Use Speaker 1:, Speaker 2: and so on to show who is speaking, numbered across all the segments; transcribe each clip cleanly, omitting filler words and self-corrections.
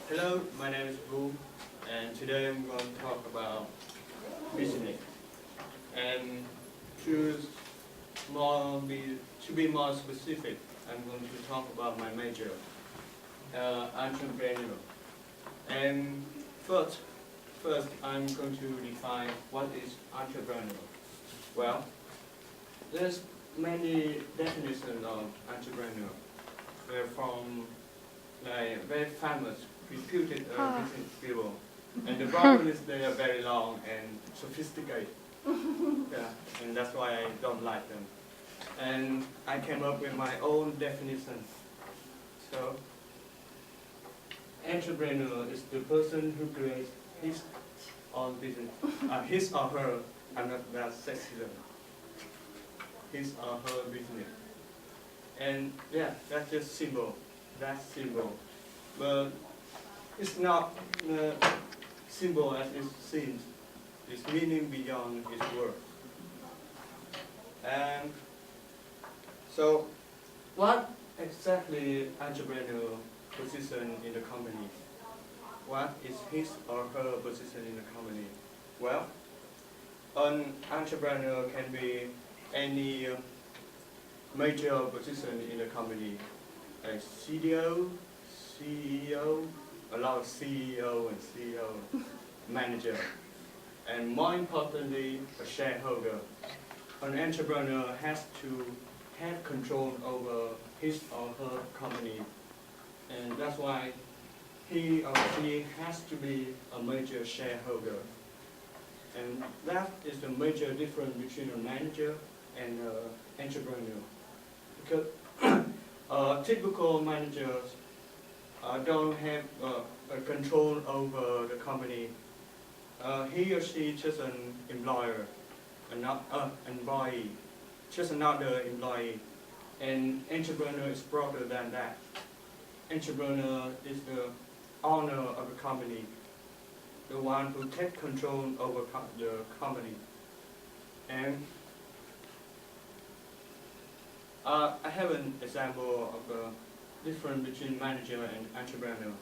Speaker 1: Hello, my name is Vu, and today I'm going to talk about business. And to to be more specific, I'm going to talk about my major, entrepreneur. And first, I'm going to define what is entrepreneur. Well, there's many definitions of entrepreneur. They're from like very famous, reputed business people. And the problem is they are very long and sophisticated. Yeah, and that's why I don't like them. And I came up with my own definition. So, entrepreneur is the person who creates his own business. His or her, I'm not that sexism. His or her business. And yeah, that's just simple. That's simple. But it's not simple as it seems. It's meaning beyond its words. And so, what exactly entrepreneur position in the company? What is his or her position in the company? Well, an entrepreneur can be any major position in the company, a CDO, CEO, a lot of CEO and CEO, manager, and more importantly, a shareholder. An entrepreneur has to have control over his or her company, and that's why he or she has to be a major shareholder. And that is the major difference between a manager and an entrepreneur. Because typical managers don't have a control over the company. He or she is just an employer, not an employee, just another employee. And entrepreneur is broader than that. Entrepreneur is the owner of the company, the one who takes control over the company. And I have an example of the difference between manager and entrepreneur.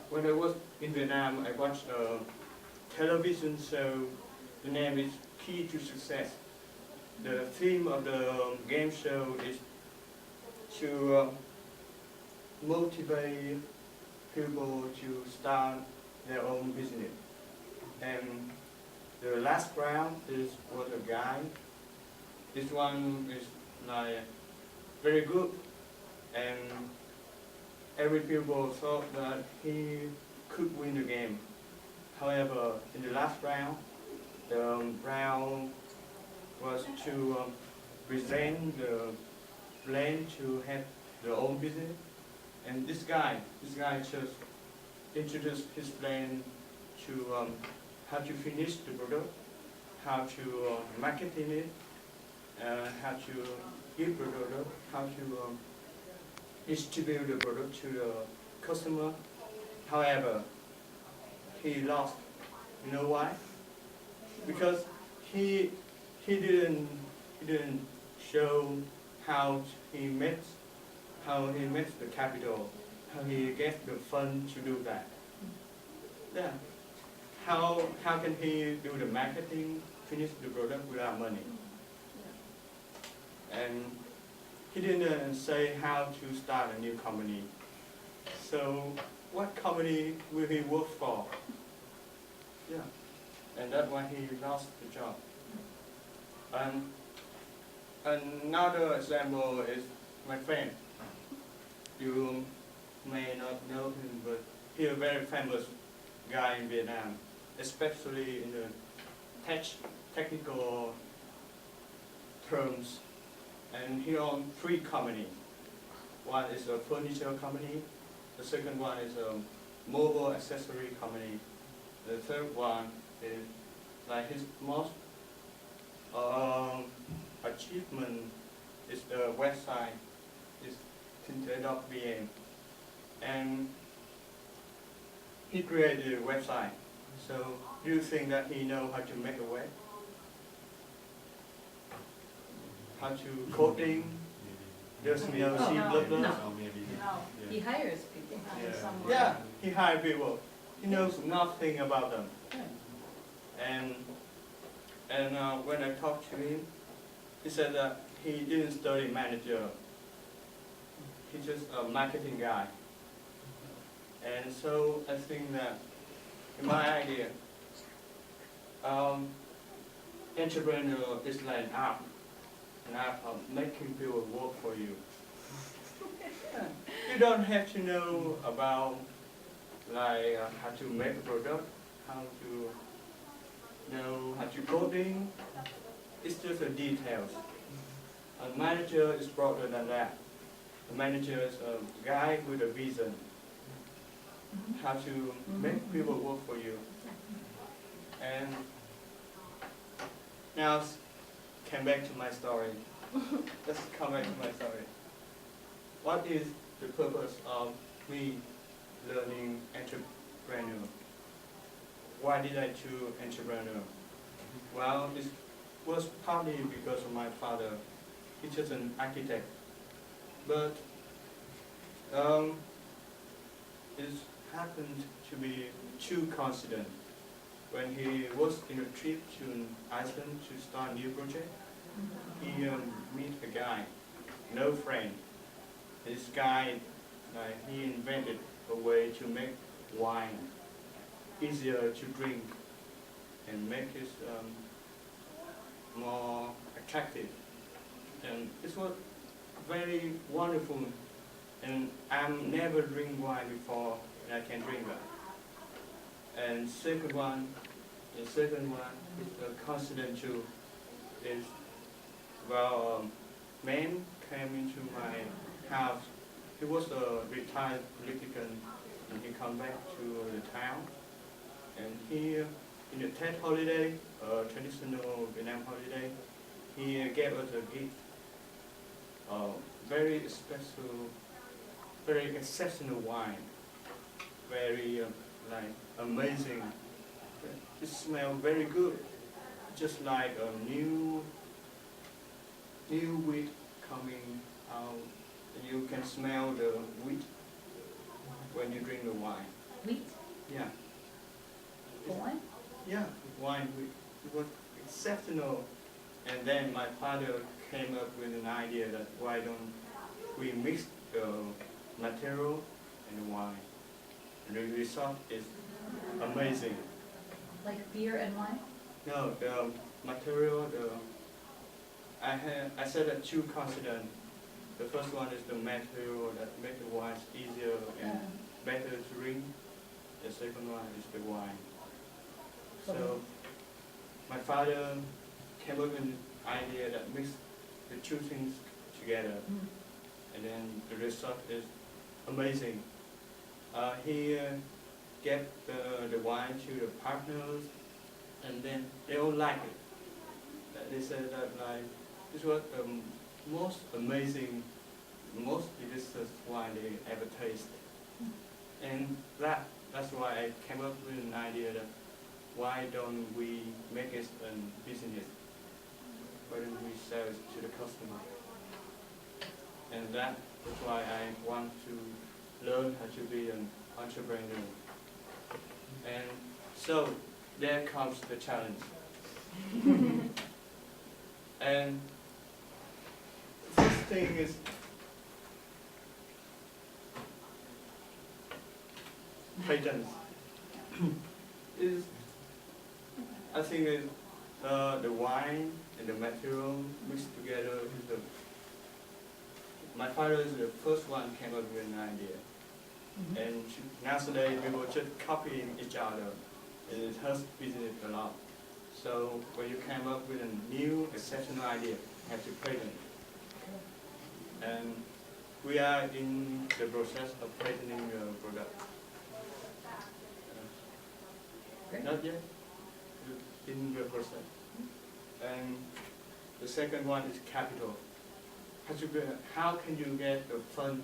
Speaker 1: When I was in Vietnam, I watched a television show. The name is Key to Success. The theme of the game show is to motivate people to start their own business. And the last round was a guy. This one is like very good, and every people thought that he could win the game. However, in the last round, the round was to present the plan to have their own business, and this guy just introduced his plan to how to finish the product, how to marketing it, how to give the product, how to distribute the product to the customer. However, he lost. You know why? Because he didn't show how he makes the capital, how he gets the fund to do that. Yeah. How can he do the marketing, finish the product without money? And he didn't say how to start a new company. So what company will he work for? Yeah. And that's why he lost the job. And another example is my friend. You may not know him, but he's a very famous guy in Vietnam, especially in the technical terms. And he owns 3 companies. One is a furniture company, the second one is a mobile accessory company, the third one is like his most achievement is the website, is Tinte.vn. And he created a website. So do you think that he knows how to make a web? How to coding, Just me, she blah blah.
Speaker 2: No.
Speaker 3: So maybe,
Speaker 2: No, he
Speaker 3: yeah.
Speaker 2: hires people.
Speaker 3: Yeah.
Speaker 1: Yeah, he hired people. He knows nothing about them. And when I talked to him, he said that he didn't study manager. He's just a marketing guy. And so I think that, in my idea, entrepreneur is like an art of making people work for you. You don't have to know about like how to make a product, how to know how to coding. It's just the details. A manager is broader than that. A manager is a guy with a vision. How to make people work for you. And now come back to my story. Let's come back to my story. What is the purpose of me learning entrepreneur? Why did I choose entrepreneur? Well, it was partly because of my father. He's just an architect. But it happened to be too coincident. When he was in a trip to Iceland to start a new project, he met a guy, no friend. This guy, he invented a way to make wine easier to drink and make it more attractive. And it was very wonderful. And I've never drink wine before, and I can drink that. And the second one is a coincidence too. Is man came into my house. He was a retired politician, and he come back to the town. And he, in the Tet holiday, traditional Vietnam holiday, he gave us a gift. Very special, very exceptional wine. Very amazing. It smells very good, just like a new wheat coming out. You can smell the wheat when you drink the wine.
Speaker 2: Wheat?
Speaker 1: Yeah.
Speaker 2: Wine?
Speaker 1: Yeah, wine. It was exceptional. And then my father came up with an idea that why don't we mix the material and the wine. And the result is amazing.
Speaker 2: Like beer and wine?
Speaker 1: No, the material, I said that two constants. The first one is the material that makes the wine easier and better to drink. The second one is the wine. So my father came up with an idea that mix the two things together, and then the result is amazing. He gave the wine to the partners, and then they all like it. They said that this was the most amazing, most delicious wine they ever tasted. And that's why I came up with an idea that why don't we make it a business? Why don't we sell it to the customer? And that's why I want to learn how to be an entrepreneur. And so there comes the challenge. And the first thing is patents. I think the wine and the material mixed together is my father is the first one came up with an idea. And nowadays people just copying each other. It hurts business a lot. So when you came up with a new exceptional idea, you have to patent. And we are in the process of patenting the product. Not yet, in the process. And the second one is capital. How can you get the fund?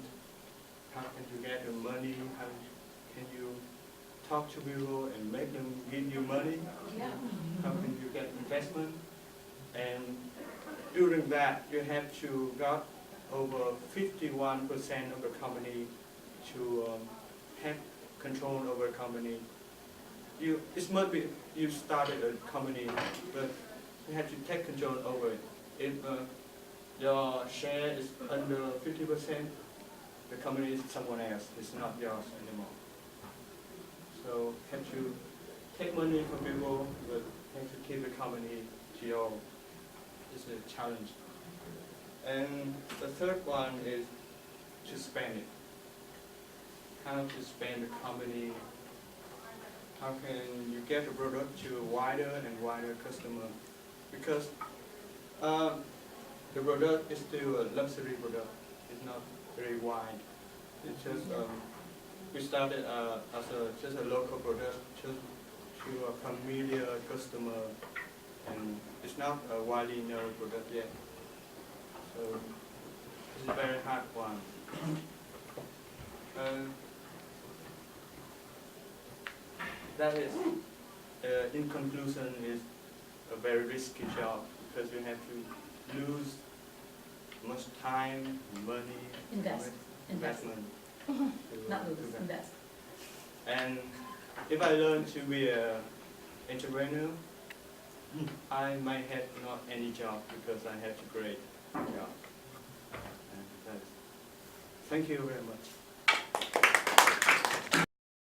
Speaker 1: How can you get the money? How can you talk to people and make them give you money?
Speaker 2: Yeah.
Speaker 1: How can you get investment? And during that, you have to got over 51% of the company to have control over a company. It must be you started a company, but you have to take control over it. If your share is under 50%, the company is someone else. It's not yours anymore. So have to take money from people, but have to keep the company to your. It's a challenge. And the third one is to spend it. How to spend the company. How can you get the product to a wider and wider customer? Because the product is still a luxury product. It's not very wide. It's just we started as just a local product, just to a familiar customer, and it's not a widely known product yet. So it's a very hard one. That is, in conclusion, is a very risky job because you have to lose much time, money, investment.
Speaker 2: Not lose,
Speaker 1: to that.
Speaker 2: invest.
Speaker 1: And if I learn to be an entrepreneur, I might have not any job because I have to create a job. And that's, thank you very much.